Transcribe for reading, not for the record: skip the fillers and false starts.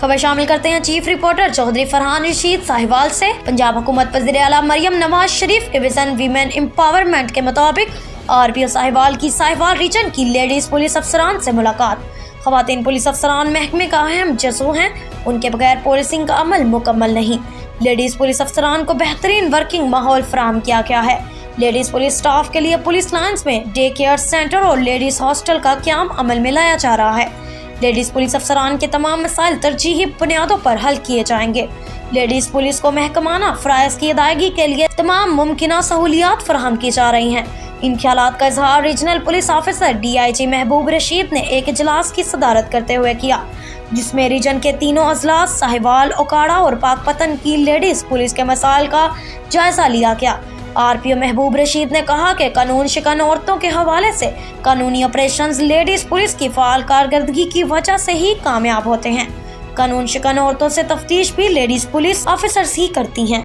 खबर शामिल करते हैं चीफ रिपोर्टर चौधरी फरहान रशीद साहिवाल से। पंजाब हुकूमत वज़ीर आला मरियम नवाज शरीफ के विजन वीमेन एम्पावरमेंट के मुताबिक आरपीओ साहिवाल की साहिवाल रीजन की लेडीज पुलिस अफसरान से मुलाकात। खवातीन पुलिस अफसरान महकमे का अहम जज़ो हैं, उनके बगैर पुलिसिंग का अमल मुकम्मल नहीं। लेडीज पुलिस अफसरान को बेहतरीन वर्किंग माहौल फराहम किया गया है। लेडीज पुलिस स्टाफ के लिए पुलिस लाइन्स में डे केयर सेंटर और लेडीज हॉस्टल का क़याम अमल में लाया जा रहा है। लेडीज पुलिस अफसरान के तमाम मसाइल तरजीही बुनियादों पर हल किए जाएंगे। लेडीज पुलिस को महकमाना फ़राइज़ की अदायगी के लिए तमाम मुमकिन सहूलियात फराहम की जा रही हैं। इन ख्यालात का इजहार रीजनल पुलिस ऑफिसर DIG महबूब रशीद ने एक इजलास की सदारत करते हुए किया, जिसमें रीजन के तीनों अजलास साहिवाल, ओकाड़ा और पाकपतन की लेडीज पुलिस के मसाइल का जायजा लिया गया। आरपीओ महबूब रशीद ने कहा कि कानून शिकन औरतों के हवाले से कानूनी ऑपरेशंस लेडीज पुलिस की फाल कारकर्दगी की वजह से ही कामयाब होते हैं। कानून शिकन औरतों से तफ्तीश भी लेडीज पुलिस ऑफिसर्स ही करती हैं।